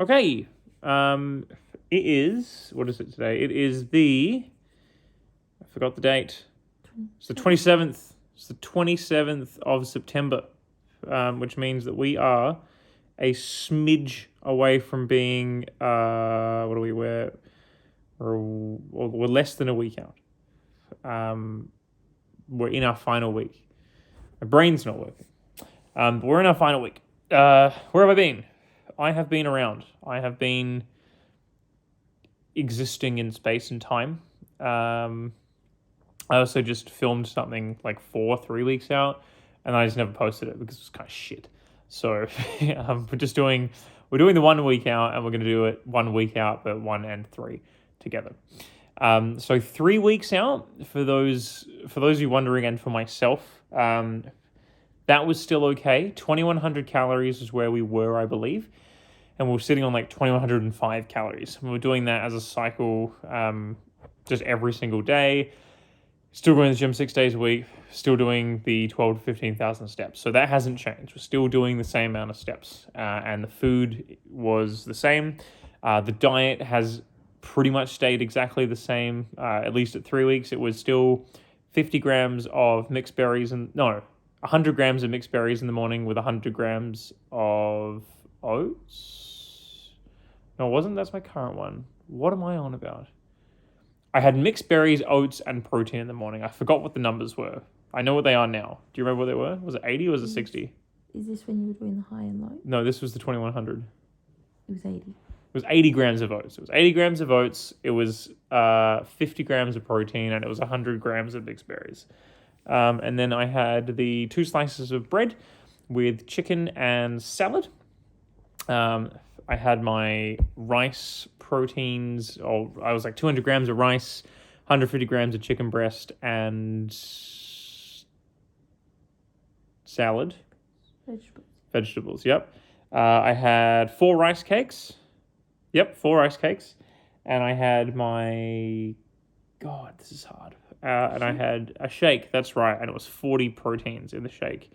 Okay. It is, what is it today? It is I forgot the date. It's the 27th. It's the 27th of September, which means that we are a smidge away from being, what do we wear? We're less than a week out. We're in our final week. My brain's not working. But we're in our final week. Where have I been? I have been around. I have been existing in space and time. I also just filmed something like 3 weeks out, and I just never posted it because it was kind of shit. So we're doing the 1 week out, and we're going to do it 1 week out, but 1 and 3 together. So 3 weeks out for those of you wondering, and for myself, that was still okay. 2,100 calories is where we were, I believe, and we were sitting on like 2,105 calories. And we were doing that as a cycle, just every single day. Still going to the gym 6 days a week, still doing the 12 to 15,000 steps. So that hasn't changed. We're still doing the same amount of steps, and the food was the same. The diet has pretty much stayed exactly the same, at least at 3 weeks. It was still 50 grams of mixed berries, 100 grams of mixed berries in the morning with 100 grams of oats. No, it wasn't. That's my current one. What am I on about? I had mixed berries, oats, and protein in the morning. I forgot what the numbers were. I know what they are now. Do you remember what they were? Was it 80 or was it 60? Is this when you were doing the high and low? No, this was the 2100. It was 80. It was 80 grams of oats. It was 80 grams of oats. It was 50 grams of protein, and it was 100 grams of mixed berries. And then I had the 2 slices of bread with chicken and salad. I had my rice proteins, I was like 200 grams of rice, 150 grams of chicken breast, and salad. Vegetables, yep. I had 4 rice cakes. Yep, 4 rice cakes. And I had God, this is hard. And I had a shake, that's right, and it was 40 proteins in the shake.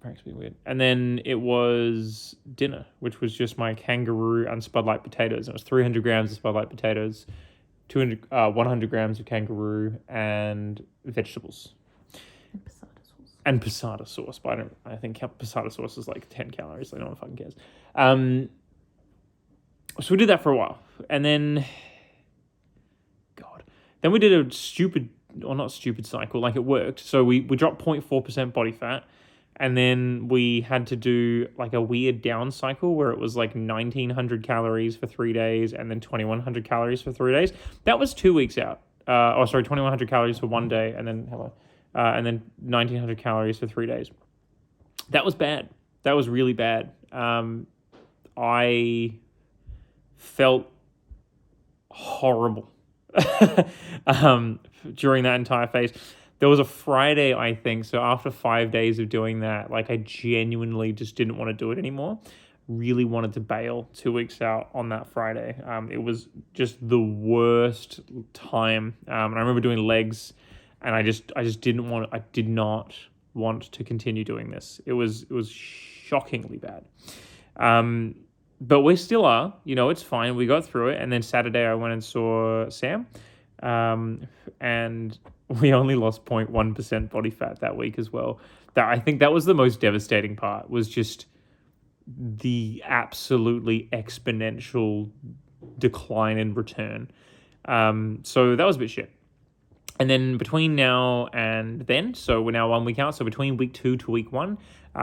Makes me weird. And then it was dinner, which was just my kangaroo and Spud Light potatoes. It was 300 grams of Spud Light potatoes, 100 grams of kangaroo, and vegetables. And passata sauce. But I think passata sauce is like 10 calories, so no one fucking cares. So we did that for a while. And then, then we did a not stupid cycle, like it worked. So we dropped 0.4% body fat. And then we had to do like a weird down cycle where it was like 1,900 calories for 3 days and then 2,100 calories for 3 days. That was 2 weeks out. 2,100 calories for 1 day and then 1,900 calories for 3 days. That was bad. That was really bad. I felt horrible during that entire phase. There was a Friday, I think, so after 5 days of doing that, like I genuinely just didn't want to do it anymore. Really wanted to bail 2 weeks out on that Friday. It was just the worst time. And I remember doing legs, and I did not want to continue doing this. It was shockingly bad. But we still are, it's fine. We got through it. And then Saturday I went and saw Sam. And we only lost 0.1% body fat that week as well. I think that was the most devastating part, was just the absolutely exponential decline in return. So that was a bit shit. And then between now and then, so we're now 1 week out, so between week 2 to week 1,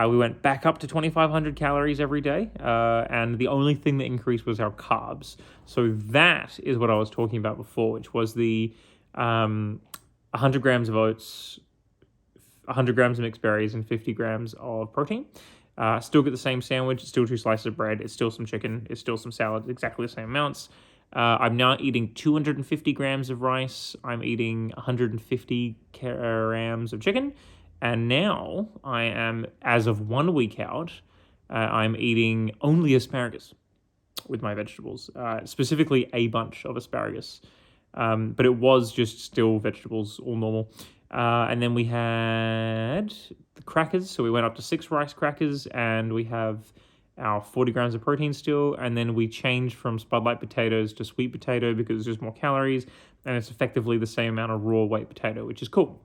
we went back up to 2,500 calories every day, and the only thing that increased was our carbs. So that is what I was talking about before, which was the 100 grams of oats, 100 grams of mixed berries, and 50 grams of protein. Still get the same sandwich, it's still 2 slices of bread, it's still some chicken, it's still some salad, exactly the same amounts. I'm now eating 250 grams of rice, I'm eating 150 grams of chicken, and now I am, as of 1 week out, I'm eating only asparagus with my vegetables, specifically a bunch of asparagus. But it was just still vegetables, all normal. And then we had the crackers, so we went up to 6 rice crackers, and we have our 40 grams of protein still, and then we changed from Spud Light potatoes to sweet potato because it's just more calories, and it's effectively the same amount of raw weight potato, which is cool.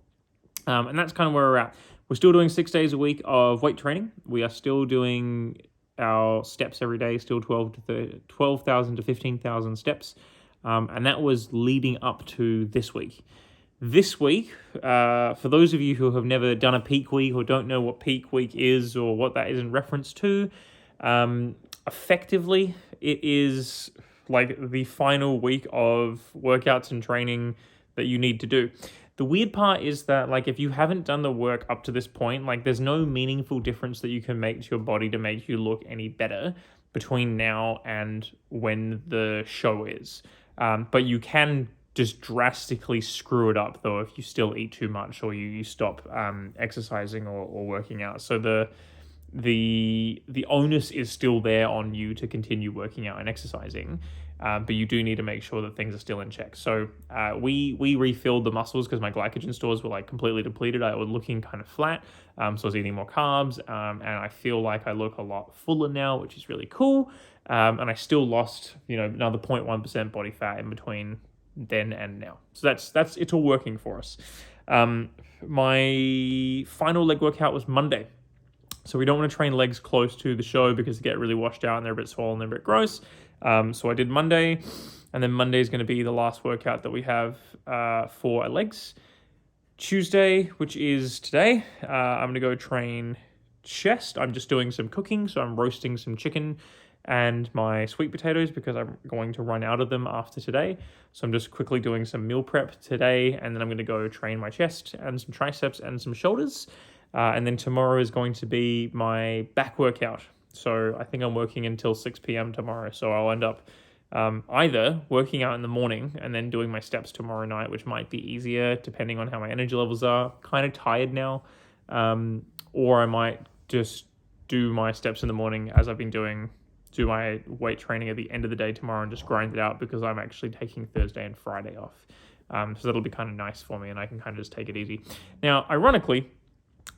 And that's kind of where we're at. We're still doing 6 days a week of weight training. We are still doing our steps every day, still 12,000 to 15,000 steps. And that was leading up to this week. This week, for those of you who have never done a peak week or don't know what peak week is or what that is in reference to, effectively, it is like the final week of workouts and training that you need to do. The weird part is that, like, if you haven't done the work up to this point, like, there's no meaningful difference that you can make to your body to make you look any better between now and when the show is. But you can just drastically screw it up, though, if you still eat too much or you stop exercising or working out. So the onus is still there on you to continue working out and exercising, but you do need to make sure that things are still in check. So we refilled the muscles because my glycogen stores were like completely depleted. I was looking kind of flat, so I was eating more carbs, and I feel like I look a lot fuller now, which is really cool. And I still lost, another 0.1% body fat in between then and now. So that's it's all working for us. My final leg workout was Monday. So we don't want to train legs close to the show because they get really washed out and they're a bit swollen, they're a bit gross. So I did Monday, and then Monday is going to be the last workout that we have for our legs. Tuesday, which is today, I'm going to go train chest. I'm just doing some cooking, so I'm roasting some chicken and my sweet potatoes because I'm going to run out of them after today. So I'm just quickly doing some meal prep today, and then I'm going to go train my chest and some triceps and some shoulders. And then tomorrow is going to be my back workout. So I think I'm working until 6 p.m. tomorrow. So I'll end up either working out in the morning and then doing my steps tomorrow night, which might be easier depending on how my energy levels are. Kind of tired now. Or I might just do my steps in the morning as I've been doing, do my weight training at the end of the day tomorrow and just grind it out because I'm actually taking Thursday and Friday off. So that'll be kind of nice for me and I can kind of just take it easy. Now, ironically,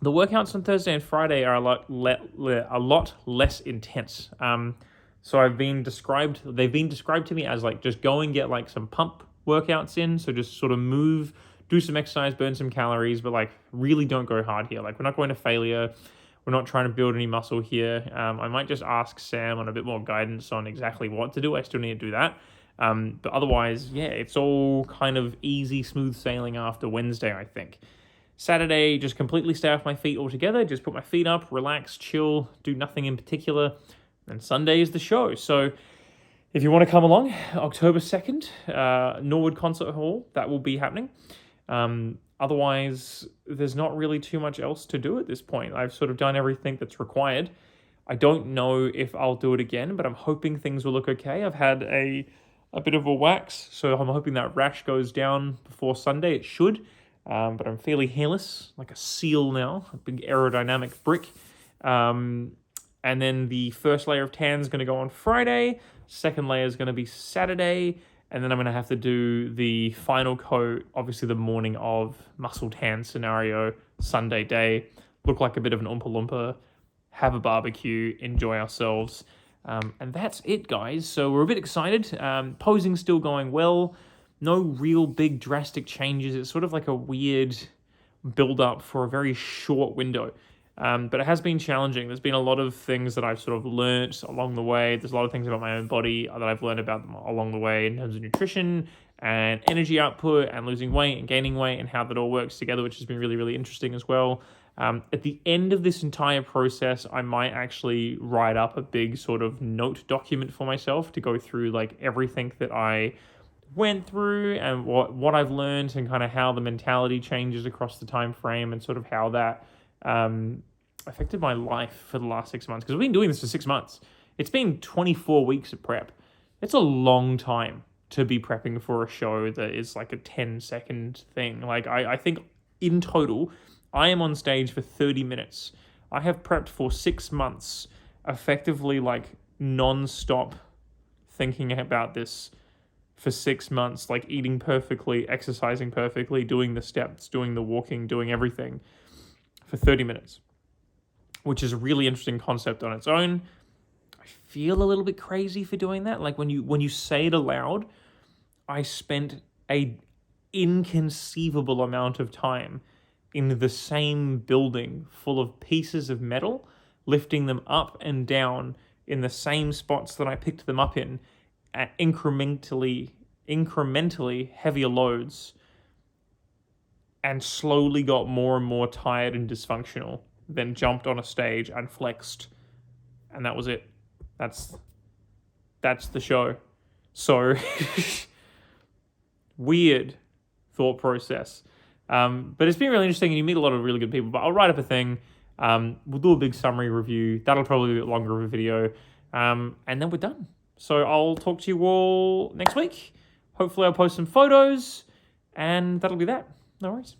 the workouts on Thursday and Friday are a lot less intense. So they've been described to me as like just go and get like some pump workouts in. So just sort of move, do some exercise, burn some calories, but like really don't go hard here. Like we're not going to failure. We're not trying to build any muscle here. I might just ask Sam on a bit more guidance on exactly what to do. I still need to do that. But otherwise, yeah, it's all kind of easy, smooth sailing after Wednesday, I think. Saturday, just completely stay off my feet altogether. Just put my feet up, relax, chill, do nothing in particular. And Sunday is the show. So if you want to come along, October 2nd, Norwood Concert Hall, that will be happening. Otherwise, there's not really too much else to do at this point. I've sort of done everything that's required. I don't know if I'll do it again, but I'm hoping things will look okay. I've had a bit of a wax, so I'm hoping that rash goes down before Sunday. It should. But I'm fairly hairless, like a seal now, a big aerodynamic brick. And then the first layer of tan is going to go on Friday. Second layer is going to be Saturday. And then I'm going to have to do the final coat, obviously the morning of muscle tan scenario, Sunday day. Look like a bit of an Oompa Loompa, have a barbecue, enjoy ourselves. And that's it, guys. So we're a bit excited. Posing's still going well. No real big drastic changes. It's sort of like a weird build-up for a very short window. But it has been challenging. There's been a lot of things that I've sort of learnt along the way. There's a lot of things about my own body that I've learned about along the way in terms of nutrition and energy output and losing weight and gaining weight and how that all works together, which has been really, really interesting as well. At the end of this entire process, I might actually write up a big sort of note document for myself to go through like everything that I went through and what I've learned and kind of how the mentality changes across the time frame and sort of how that affected my life for the last 6 months, because we've been doing this for 6 months. It's been 24 weeks of prep. It's a long time to be prepping for a show that is like a 10-second thing. Like I think in total, I am on stage for 30 minutes. I have prepped for 6 months, effectively like non-stop thinking about this for 6 months, like eating perfectly, exercising perfectly, doing the steps, doing the walking, doing everything for 30 minutes, which is a really interesting concept on its own. feel a little bit crazy for doing that. Like when you say it aloud, I spent a inconceivable amount of time in the same building full of pieces of metal, lifting them up and down in the same spots that I picked them up in at incrementally heavier loads, and slowly got more and more tired and dysfunctional, then jumped on a stage and flexed, and that was it. That's the show. So weird thought process. But it's been really interesting, and you meet a lot of really good people. But I'll write up a thing. We'll do a big summary review. That'll probably be a bit longer of a video. And then we're done. So I'll talk to you all next week. Hopefully I'll post some photos, and that'll be that. No worries.